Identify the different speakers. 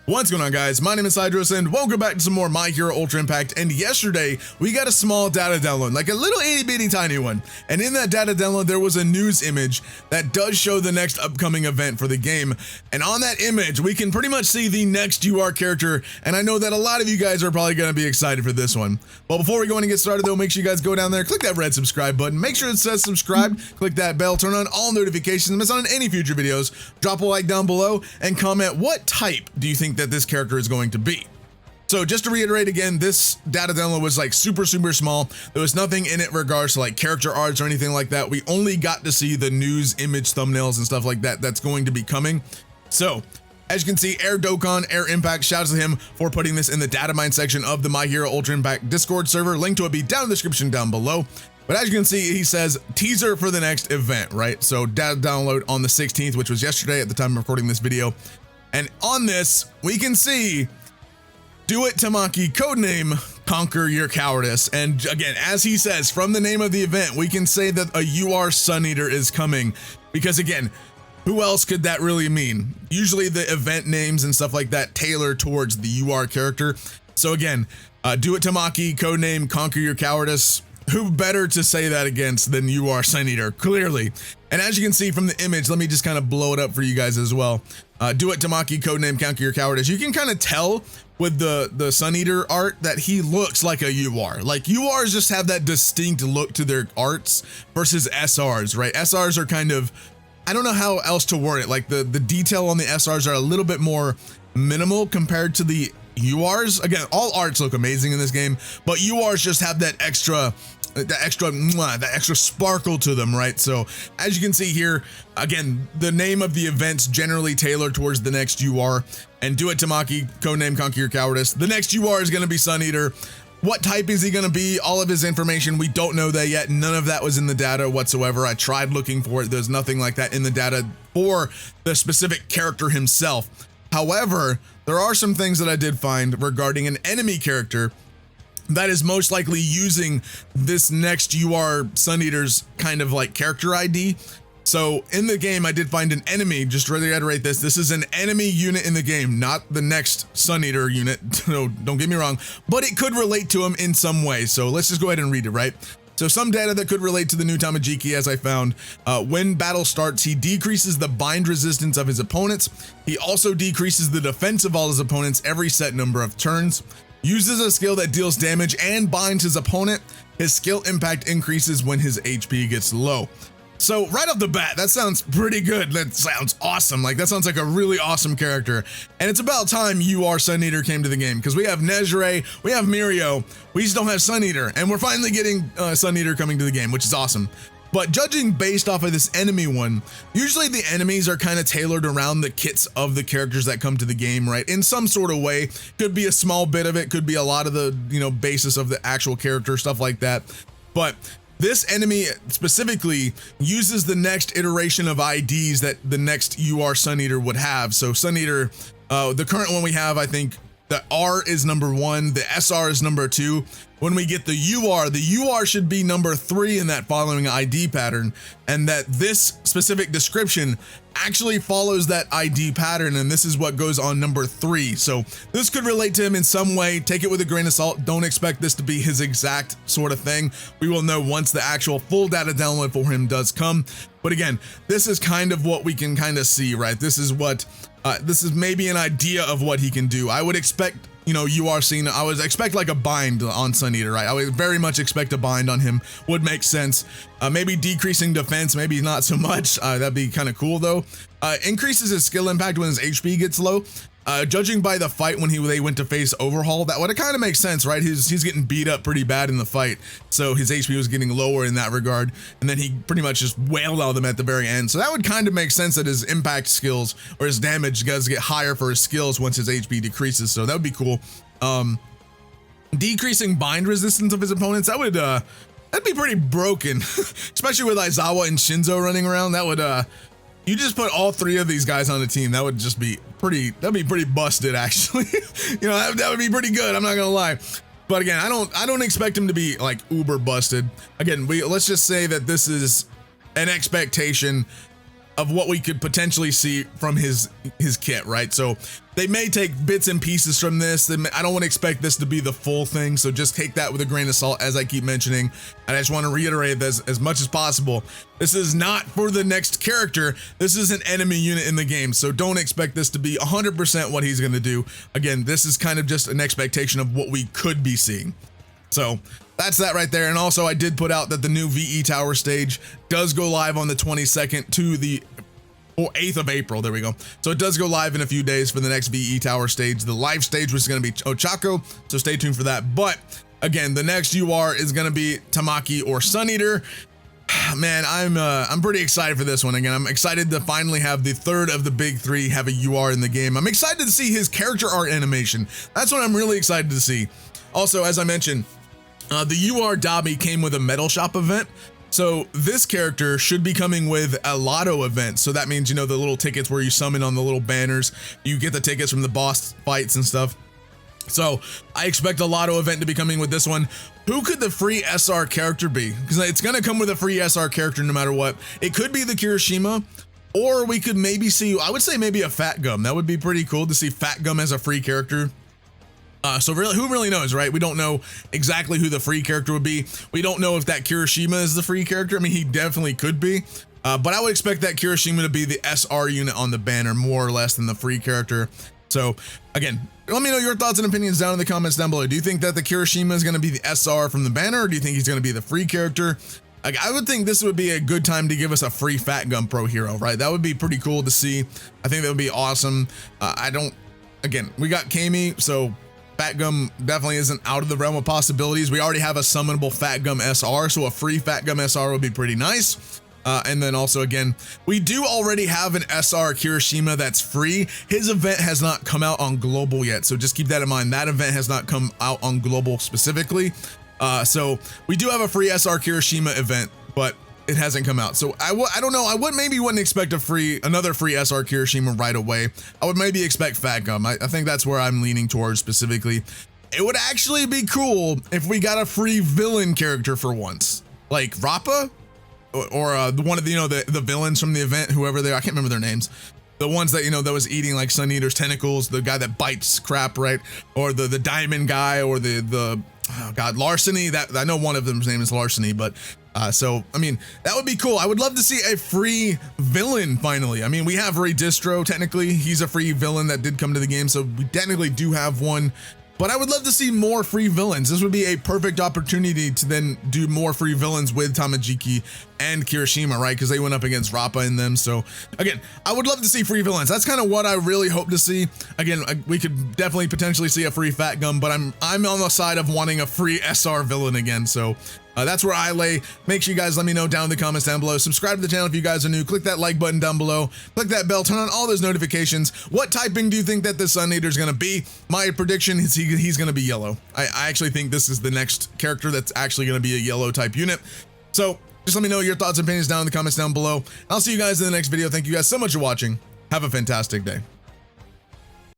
Speaker 1: What's going on, guys? My name is Hydros and welcome back to some more My Hero Ultra Impact. And yesterday we got a small data download, like a little itty bitty tiny one. And in that data download there was a news image that does show the next upcoming event for the game. And on that image we can pretty much see the next UR character, and I know that a lot of you guys are probably going to be excited for this one. But before we go and get started though, make sure you guys go down there, click that red subscribe button, make sure it says subscribe, click that bell, turn on all notifications, miss on any future videos, drop a like down below, and comment what type do you think that this character is going to be. So just to reiterate again, this data download was like super small. There was nothing in it regards to like character arts or anything like that. We only got to see the news image thumbnails and stuff like that that's going to be coming. So as you can see, Air Dokkan, Air Impact, shouts to him for putting this in the data mine section of the My Hero Ultra Impact Discord server. Link to it be down in the description down below. But as you can see, he says teaser for the next event, right? So data download on the 16th, which was yesterday at the time of recording this video. And on this, we can see Do It Tamaki, codename Conquer Your Cowardice. And again, as he says, from the name of the event, we can say that a UR SUNEATER is coming. Because again, who else could that really mean? Usually the event names and stuff like that tailor towards the UR character. So again, Do It Tamaki, codename Conquer Your Cowardice. Who better to say that against than UR SUNEATER, clearly. And as you can see from the image, let me just kind of blow it up for you guys as well. Do It Tamaki, codename Conquer Your Cowardice. You can kind of tell with the SUNEATER art that he looks like a UR. Like URs just have that distinct look to their arts versus SRs, right? SRs are kind of, I don't know how else to word it. Like the detail on the SRs are a little bit more minimal compared to the URs. Again, all arts look amazing in this game, but URs just have that extra sparkle to them, right? So as you can see here, again, the name of the events generally tailored towards the next UR, and Do It Tamaki, codename Conquer Your Cowardice. The next UR is going to be SUNEATER. What type is he going to be? All of his information, we don't know that yet. None of that was in the data whatsoever. I tried looking for it. There's nothing like that in the data for the specific character himself. However, there are some things that I did find regarding an enemy character that is most likely using this next UR SUNEATER's kind of like character ID. So in the game, I did find an enemy, just to reiterate this is an enemy unit in the game, not the next SUNEATER unit, so don't get me wrong, but it could relate to him in some way. So let's just go ahead and read it, right? So some data that could relate to the new Tamajiki, as I found, when battle starts, he decreases the bind resistance of his opponents. He also decreases the defense of all his opponents every set number of turns. Uses a skill that deals damage and binds his opponent. His skill impact increases when his HP gets low. So right off the bat, that sounds pretty good. That sounds awesome. Like that sounds like a really awesome character. And it's about time UR SUNEATER came to the game, because we have Nejire, we have Mirio, we just don't have SUNEATER, and we're finally getting SUNEATER coming to the game, which is awesome. But judging based off of this enemy one, usually the enemies are kind of tailored around the kits of the characters that come to the game, right? In some sort of way. Could be a small bit of it, could be a lot of the, basis of the actual character, stuff like that. But this enemy specifically uses the next iteration of IDs that the next UR SUNEATER would have. So SUNEATER, the current one we have, I think the R is number 1, the SR is number 2. When we get the UR should be number 3 in that following ID pattern, and that this specific description actually follows that ID pattern, and this is what goes on number 3. So this could relate to him in some way. Take it with a grain of salt. Don't expect this to be his exact sort of thing. We will know once the actual full data download for him does come. But again, this is kind of what we can kind of see, right? This is what this is maybe an idea of what he can do. I would expect, UR scene, I would expect like a bind on SUNEATER, right? I would very much expect a bind on him. Would make sense. Maybe decreasing defense, maybe not so much. That'd be kind of cool though. Increases his skill impact when his HP gets low. Judging by the fight when they went to face Overhaul, that would kind of make sense, right? He's getting beat up pretty bad in the fight, so his HP was getting lower in that regard, and then he pretty much just wailed out them at the very end. So that would kind of make sense that his impact skills or his damage does get higher for his skills once his HP decreases. So that would be cool. Decreasing bind resistance of his opponents, that'd be pretty broken, especially with Aizawa and Shinzo running around. That would you just put all 3 of these guys on the team, that would just be that'd be pretty busted, actually. That would be pretty good, I'm not gonna lie. But again, I don't expect him to be like uber busted. Again, let's just say that this is an expectation of what we could potentially see from his kit, right? So they may take bits and pieces from this. I don't want to expect this to be the full thing, so just take that with a grain of salt, as I keep mentioning. And I just want to reiterate this as much as possible. This is not for the next character. This is an enemy unit in the game, so don't expect this to be 100% what he's going to do. Again, this is kind of just an expectation of what we could be seeing. So that's that right there. And also I did put out that the new VE Tower stage does go live on the 22nd to the 8th of April. There we go. So it does go live in a few days for the next VE Tower stage. The live stage was going to be Ochako, so stay tuned for that. But again, the next UR is going to be Tamaki or SUNEATER. Man, I'm pretty excited for this one. Again, I'm excited to finally have the third of the big three have a UR in the game. I'm excited to see his character art animation. That's what I'm really excited to see. Also, as I mentioned, the UR Dabi came with a Metal Shop event. So this character should be coming with a Lotto event. So that means, you know, the little tickets where you summon on the little banners, you get the tickets from the boss fights and stuff. So I expect a Lotto event to be coming with this one. Who could the free SR character be? Because it's going to come with a free SR character no matter what. It could be the Kirishima, or we could maybe see, I would say maybe a Fat Gum. That would be pretty cool to see Fat Gum as a free character. So really, who really knows, right? We don't know exactly who the free character would be. We don't know if that Kirishima is the free character. I mean, he definitely could be, but I would expect that Kirishima to be the SR unit on the banner more or less than the free character. So again, let me know your thoughts and opinions down in the comments down below. Do you think that the Kirishima is going to be the SR from the banner, or do you think he's going to be the free character? Like, I would think this would be a good time to give us a free Fat Gum Pro hero, right? That would be pretty cool to see. I think that would be awesome. Again, we got Kami, so Fat Gum definitely isn't out of the realm of possibilities. We already have a summonable Fat Gum SR, so a free Fat Gum SR would be pretty nice. And then also, again, we do already have an SR Kirishima that's free. His event has not come out on global yet, so just keep that in mind. That event has not come out on global specifically. So we do have a free SR Kirishima event, but it hasn't come out. So I don't know. I wouldn't expect another free SR Kirishima right away. I would maybe expect Fat Gum. I think that's where I'm leaning towards specifically. It would actually be cool if we got a free villain character for once, like Rappa, or the one of the, you know, the villains from the event, whoever they are. I can't remember their names. The ones that, you know, that was eating like SUNEATER's tentacles, the guy that bites crap, right? Or the diamond guy, or the oh god, Larceny. That I know one of them's name is Larceny, but so I mean, that would be cool. I would love to see a free villain finally. I mean, we have Ray Distro, technically he's a free villain that did come to the game, so we technically do have one. But I would love to see more free villains. This would be a perfect opportunity to then do more free villains with Tamajiki and Kirishima, right? Because they went up against Rappa in them. So again, I would love to see free villains. That's kind of what I really hope to see. Again, we could definitely potentially see a free Fat Gum, but I'm on the side of wanting a free SR villain again. So that's where I lay. Make sure you guys let me know down in the comments down below. Subscribe to the channel if you guys are new. Click that like button down below. Click that bell. Turn on all those notifications. What typing do you think that this SUNEATER is going to be? My prediction is he's going to be yellow. I actually think this is the next character that's actually going to be a yellow type unit. So just let me know your thoughts and opinions down in the comments down below. I'll see you guys in the next video. Thank you guys so much for watching. Have a fantastic day.